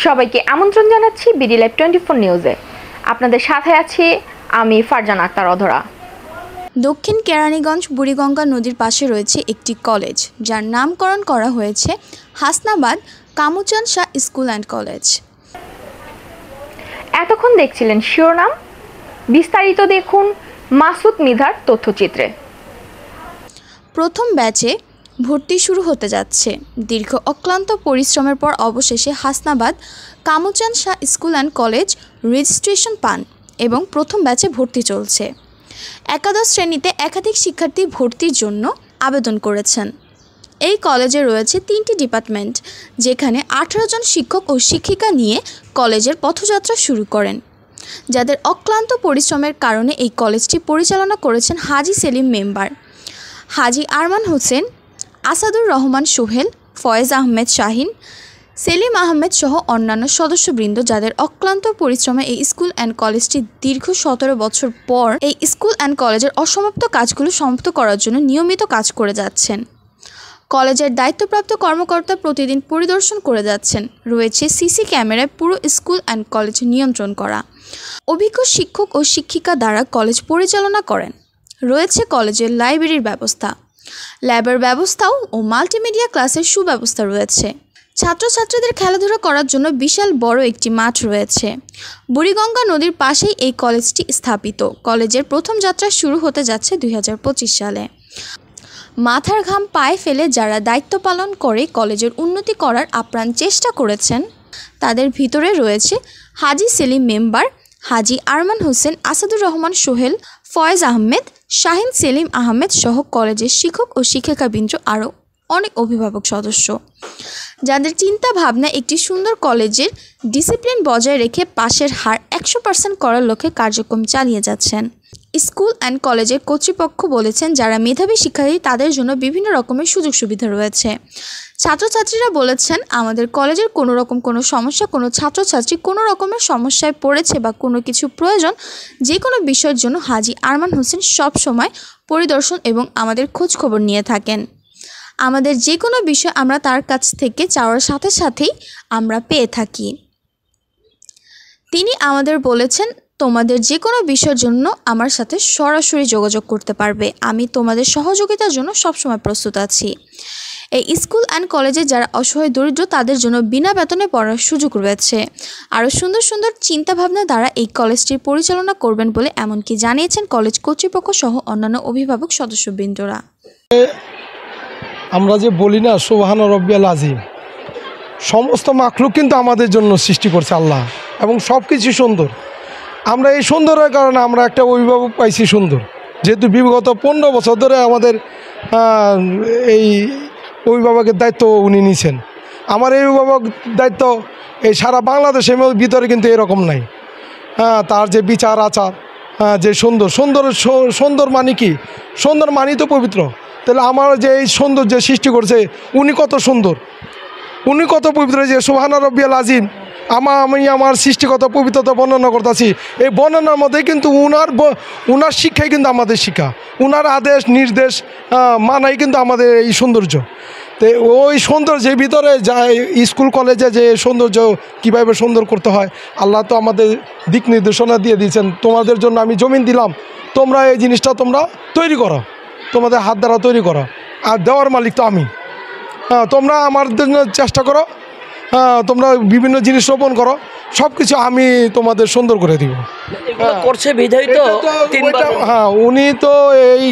সবাইকে আমন্ত্রণ জানাচ্ছি বিডি লাইভ 24 নিউজে। আপনাদের সাথে আছি আমি ফারজানা আক্তার অধরা। দক্ষিণ কেরানীগঞ্জ বুড়িগঙ্গা নদীর পাশে রয়েছে একটি কলেজ, যার নামকরণ করা হয়েছে Hasnabad Kamuchan Shah school and college. এতক্ষণ দেখছিলেন শিরোনাম, বিস্তারিত দেখুন মাসুদ মৃধার তথ্যচিত্রে। প্রথম ব্যাচে ভর্তি শুরু হতে যাচ্ছে। দীর্ঘ অক্লান্ত পরিশ্রমের পর অবশেষে Hasnabad Kamuchan Shah school and college registration পান এবং প্রথম ব্যাচে ভর্তি চলছে। একাদশ শ্রেণীতে একাধিক শিক্ষার্থী ভর্তির জন্য আবেদন করেছেন। এই কলেজে রয়েছে 3টি ডিপার্টমেন্ট, যেখানে 18 জন শিক্ষক ও শিক্ষিকা নিয়ে কলেজের পথযাত্রা শুরু করেন, যাদের অক্লান্ত পরিশ্রমের কারণে এই কলেজটি পরিচালনা করেছেন হাজি সেলিম মেম্বার, হাজি আরমান হোসেন, আসাদুর রহমান সোহেল, ফয়েজ আহমেদ শাহিন, সেলিম আহমেদ সহ অন্যান্য সদস্যবৃন্দ, যাদের অক্লান্ত পরিশ্রমে এই স্কুল অ্যান্ড কলেজটি দীর্ঘ 17 বছর পর এই স্কুল অ্যান্ড কলেজের অসমাপ্ত কাজগুলো সমাপ্ত করার জন্য নিয়মিত কাজ করে যাচ্ছেন। কলেজের দায়িত্বপ্রাপ্ত কর্মকর্তা প্রতিদিন পরিদর্শন করে যাচ্ছেন। রয়েছে সিসি ক্যামেরায় পুরো স্কুল অ্যান্ড কলেজ নিয়ন্ত্রণ করা। অভিজ্ঞ শিক্ষক ও শিক্ষিকা দ্বারা কলেজ পরিচালনা করেন। রয়েছে কলেজের লাইব্রেরির ব্যবস্থা, ল্যাবের ব্যবস্থাও ও মাল্টিমিডিয়া ক্লাসের সুব্যবস্থা রয়েছে। ছাত্রছাত্রীদের খেলাধুলা করার জন্য বিশাল বড় একটি মাঠ রয়েছে। বুড়িগঙ্গা নদীর পাশেই এই কলেজটি স্থাপিত। কলেজের প্রথম যাত্রা শুরু হতে যাচ্ছে 2025 সালে। মাথার ঘাম পায়ে ফেলে যারা দায়িত্ব পালন করে কলেজের উন্নতি করার আপ্রাণ চেষ্টা করেছেন, তাদের ভিতরে রয়েছে হাজি সেলিম মেম্বার, হাজি আরমান হোসেন, আসাদুর রহমান সোহেল, ফয়েজ আহমেদ, শাহিন, সেলিম আহমেদ সহ কলেজের শিক্ষক ও শিক্ষিকাবৃন্দ, আরও অনেক অভিভাবক সদস্য, যাদের চিন্তা ভাবনা একটি সুন্দর কলেজের ডিসিপ্লিন বজায় রেখে পাশের হার 100% করার লক্ষ্যে কার্যক্রম চালিয়ে যাচ্ছেন। স্কুল অ্যান্ড কলেজের কর্তৃপক্ষ বলেছেন, যারা মেধাবী শিক্ষার্থী তাদের জন্য বিভিন্ন রকমের সুযোগ সুবিধা রয়েছে। ছাত্রছাত্রীরা বলেছেন, আমাদের কলেজের কোনো সমস্যা, কোনো ছাত্রছাত্রী কোনো রকমের সমস্যায় পড়েছে বা কোনো কিছু প্রয়োজন, যে কোনো বিষয়ের জন্য হাজি আরমান হোসেন সব সময় পরিদর্শন এবং আমাদের খোঁজ খবর নিয়ে থাকেন। আমাদের যে কোনো বিষয় আমরা তার কাছ থেকে চাওয়ার সাথে সাথেই আমরা পেয়ে থাকি। তিনি আমাদের বলেছেন, তোমাদের যে কোনো বিষয়ের জন্য আমার সাথে সরাসরি যোগাযোগ করতে পারবে। আমি তোমাদের সহযোগিতার জন্য সবসময় প্রস্তুত আছি। এই স্কুল অ্যান্ড কলেজে যারা অসহায় দরিদ্র, তাদের জন্য বিনা বেতনে পড়ার সুযোগ রয়েছে। আরও সুন্দর সুন্দর চিন্তাভাবনা দ্বারা এই কলেজটি পরিচালনা করবেন বলে এমনকি জানিয়েছেন কলেজ কর্তৃপক্ষ সহ অন্যান্য অভিভাবক সদস্যবৃন্দরা। আমরা যে বলি না সুবহান রব্বিয়াল আজিম, সমস্ত মাখলুক কিন্তু আমাদের জন্য সৃষ্টি করছে আল্লাহ, এবং সব কিছু সুন্দর। আমরা এই সুন্দরের কারণে আমরা একটা অভিভাবক পাইছি সুন্দর, যেহেতু বিগত 15 বছর ধরে আমাদের এই অভিভাবকের দায়িত্ব উনি নিয়েছেন। আমার এই অভিভাবক দায়িত্ব এই সারা বাংলাদেশের ভিতরে কিন্তু এরকম নাই। তার যে বিচার আচার, যে সুন্দর সুন্দর সুন্দর মানে কি, সুন্দর মানি তো পবিত্র। তাহলে আমার যে এই সুন্দর যে সৃষ্টি করছে, উনি কত সুন্দর, উনি কত পবিত্র। যে সুবহান রব্বিয়াল আজিম, আমি আমার সৃষ্টিগত পবিত্রতা বর্ণনা করতেছি। এই বর্ণনার মধ্যে কিন্তু উনার শিক্ষাই কিন্তু আমাদের শিক্ষা, উনার আদেশ নির্দেশ মানাই কিন্তু আমাদের এই সৌন্দর্য। তো ওই সৌন্দর্যের ভিতরে যায় স্কুল কলেজে যে সৌন্দর্য কীভাবে সুন্দর করতে হয়, আল্লাহ তো আমাদের দিক নির্দেশনা দিয়ে দিয়েছেন। তোমাদের জন্য আমি জমিন দিলাম, তোমরা এই জিনিসটা তোমরা তৈরি করো, তোমাদের হাত দ্বারা তৈরি করো, আর দেওয়ার মালিক তো আমি। তোমরা আমার জন্য চেষ্টা করো, তোমরা বিভিন্ন জিনিস রোপণ করো, সব কিছু আমি তোমাদের সুন্দর করে দিব। করছে বিধায়ী তো উনি তো এই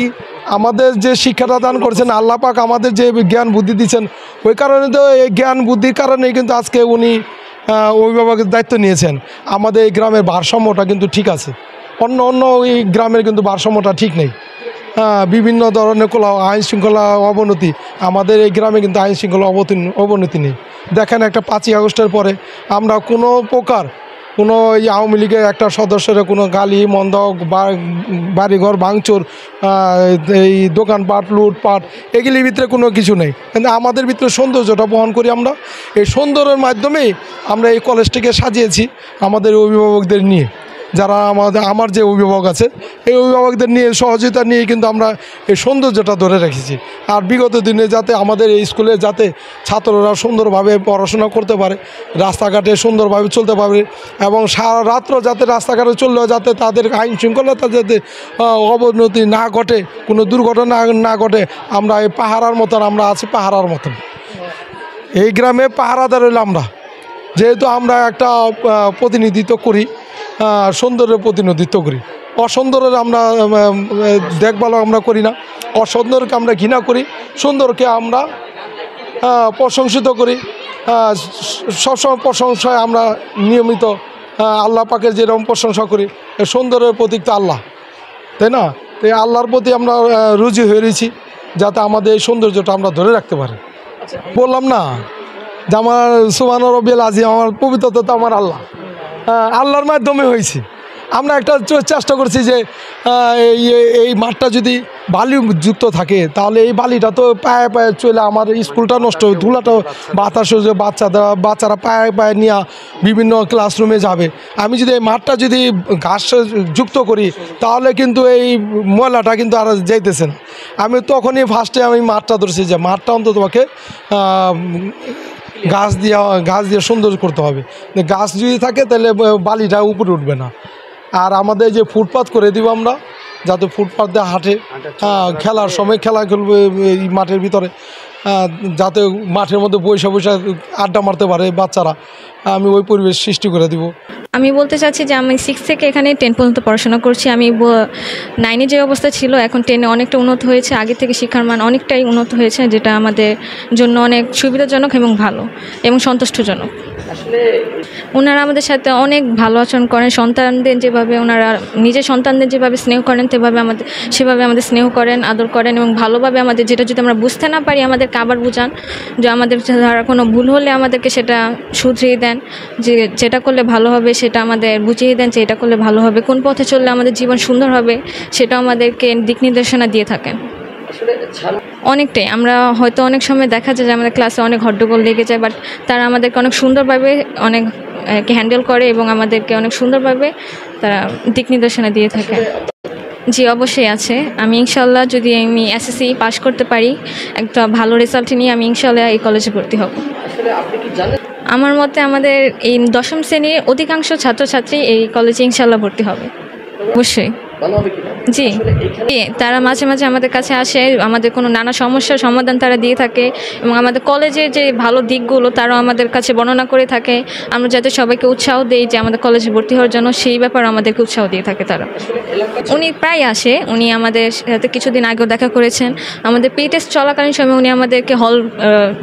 আমাদের যে শিক্ষাটা দান করছেন, আল্লাহ পাক আমাদের যে জ্ঞান বুদ্ধি দিচ্ছেন, ওই কারণে তো এই জ্ঞান বুদ্ধির কারণেই কিন্তু আজকে উনি অভিভাবকের দায়িত্ব নিয়েছেন। আমাদের এই গ্রামের ভারসাম্যটা কিন্তু ঠিক আছে, অন্য এই গ্রামের কিন্তু ভারসাম্যটা ঠিক নেই। বিভিন্ন ধরনের আইন শৃঙ্খলা অবনতি, আমাদের এই গ্রামে কিন্তু আইন শৃঙ্খলা অবনতি নেই। দেখেন, একটা 5ই আগস্টের পরে আমরা কোনো প্রকার কোনো এই আওয়ামী লীগের একটা সদস্যের কোনো গালি মন্দ, বাড়িঘর ভাঙচুর, এই দোকানপাট লুটপাট, এগুলির ভিতরে কোনো কিছু নেই। কিন্তু আমাদের ভিতরে সৌন্দর্যটা বহন করি আমরা। এই সৌন্দর্যের মাধ্যমেই আমরা এই কলেজটিকে সাজিয়েছি আমাদের অভিভাবকদের নিয়ে। যারা আমার যে অভিভাবক আছে এই অভিভাবকদের নিয়ে সহযোগিতা নিয়ে কিন্তু আমরা এই সৌন্দর্যটা ধরে রেখেছি। আর বিগত দিনে যাতে আমাদের এই স্কুলে যাতে ছাত্ররা সুন্দরভাবে পড়াশোনা করতে পারে, রাস্তাঘাটে সুন্দরভাবে চলতে পারে এবং সারা রাত্র যাতে রাস্তাঘাটে চললেও যাতে তাদের আইন শৃঙ্খলতা যাতে অবনতি না ঘটে, কোনো দুর্ঘটনা না ঘটে, আমরা এই পাহারার মতন আমরা আছি, পাহারার মতন এই গ্রামে পাহারাদার হইলে আমরা, যেহেতু আমরা একটা প্রতিনিধিত্ব করি, সৌন্দর্যের প্রতিনিধিত্ব করি। অসুন্দরের আমরা দেখভাল আমরা করি না, অসুন্দরকে আমরা ঘৃণা করি, সুন্দরকে আমরা প্রশংসিত করি। সবসময় প্রশংসায় আমরা নিয়মিত আল্লাহ পাকের যেরকম প্রশংসা করি, সুন্দরের প্রতীক তো আল্লাহ, তাই না? তো এই আল্লাহর প্রতি আমরা রুজি হয়ে রয়েছি যাতে আমাদের এই সৌন্দর্যটা আমরা ধরে রাখতে পারি। বললাম না যে আমার সুবহান রব্বিল আযীম, আমার পবিত্রতা তো আমার আল্লাহ, আল্লাহর মাধ্যমে হয়েছে। আমরা একটা চেষ্টা করছি যে এই মাঠটা যদি বালিযুক্ত থাকে তাহলে এই বালিটা তো পায়ে পায়ে চলে আমার স্কুলটা নষ্ট হবে, ধুলাটা বাতাস বাচ্চারা পায়ে পায়ে নিয়ে বিভিন্ন ক্লাসরুমে যাবে। আমি যদি এই মাঠটা যদি ঘাস যুক্ত করি তাহলে কিন্তু এই ময়লাটা কিন্তু আর যাইতেছে না। আমি তখনই ফার্স্টে আমি মাঠটা ধরছি যে মাঠটা অন্তত পক্ষে গাছ দিয়ে সুন্দর করতে হবে। গাছ যদি থাকে তাহলে বালিটা উপরে উঠবে না। আর আমাদের যে ফুটপাথ করে দিব আমরা, যাতে ফুটপাথ দিয়ে হাঁটে, খেলার সময় খেলা খেলবে এই মাঠের ভিতরে, যাতে মাঠের মধ্যে বৈশা আড্ডা মারতে পারে বাচ্চারা, আমি ওই পরিবেশ সৃষ্টি করে দিব। আমি বলতে চাচ্ছি যে আমি 6 থেকে এখানে 10 পর্যন্ত পড়াশোনা করছি। আমি 9-এ যে অবস্থা ছিল এখন 10-এ অনেকটা উন্নত হয়েছে, আগে থেকে শিক্ষার মান অনেকটাই উন্নত হয়েছে, যেটা আমাদের জন্য অনেক সুবিধাজনক এবং ভালো এবং সন্তুষ্টজনক। ওনারা আমাদের সাথে অনেক ভালো আচরণ করেন, সন্তানদের যেভাবে ওনারা নিজের সন্তানদের যেভাবে স্নেহ করেন সেভাবে আমাদের স্নেহ করেন, আদর করেন এবং ভালোভাবে আমাদের যেটা যদি আমরা বুঝতে না পারি আমাদেরকে আবার বুঝান, যে আমাদের দ্বারা কোনো ভুল হলে আমাদেরকে সেটা শুধরিয়ে দেন, যে যেটা করলে ভালো হবে সেটা আমাদের বুঝিয়ে দেন, যে এটা করলে ভালো হবে, কোন পথে চললে আমাদের জীবন সুন্দর হবে সেটা আমাদেরকে দিক নির্দেশনা দিয়ে থাকেন। অনেকটাই আমরা হয়তো অনেক সময় দেখা যায় যে আমাদের ক্লাসে অনেক হট্টগোল লেগে যায়, বাট তারা আমাদেরকে অনেক সুন্দরভাবে অনেক হ্যান্ডেল করে এবং আমাদেরকে অনেক সুন্দরভাবে তারা দিক নির্দেশনা দিয়ে থাকে। জি অবশ্যই আছে। আমি ইনশাল্লাহ যদি আমি এসএসসি পাস করতে পারি, একটা ভালো রেজাল্ট নিয়ে আমি ইনশাল্লাহ এই কলেজে ভর্তি হব। আমার মতে আমাদের এই 10ম শ্রেণীর অধিকাংশ ছাত্রছাত্রী এই কলেজে ইনশাল্লাহ ভর্তি হবে। অবশ্যই জি, তারা মাঝে মাঝে আমাদের কাছে আসে, আমাদের কোনো নানা সমস্যার সমাধান তারা দিয়ে থাকে এবং আমাদের কলেজের যে ভালো দিকগুলো তারাও আমাদের কাছে বর্ণনা করে থাকে। আমরা যাতে সবাইকে উৎসাহ দেই যে আমাদের কলেজে ভর্তি হওয়ার জন্য, সেই ব্যাপারে আমাদেরকে উৎসাহ দিয়ে থাকে তারা। উনি প্রায় আসে, উনি আমাদের সাথে কিছুদিন আগেও দেখা করেছেন। আমাদের পি টেস্ট চলাকালীন সময় উনি আমাদেরকে হল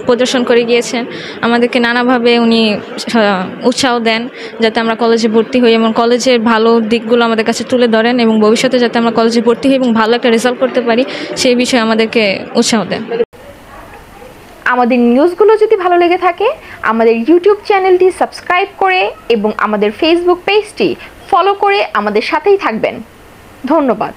প্রদর্শন করে গিয়েছেন, আমাদেরকে নানাভাবে উনি উৎসাহ দেন যাতে আমরা কলেজে ভর্তি হই এবং কলেজের ভালো দিকগুলো আমাদের কাছে তুলে ধরেন এবং ভবিষ্যতে যাতে আমরা কলেজে ভর্তি হই এবং ভালো একটা রেজাল্ট করতে পারি সেই বিষয়ে আমাদেরকে উৎসাহ দেন। আমাদের নিউজগুলো যদি ভালো লেগে থাকে আমাদের ইউটিউব চ্যানেলটি সাবস্ক্রাইব করে এবং আমাদের ফেসবুক পেজটি ফলো করে আমাদের সাথেই থাকবেন। ধন্যবাদ।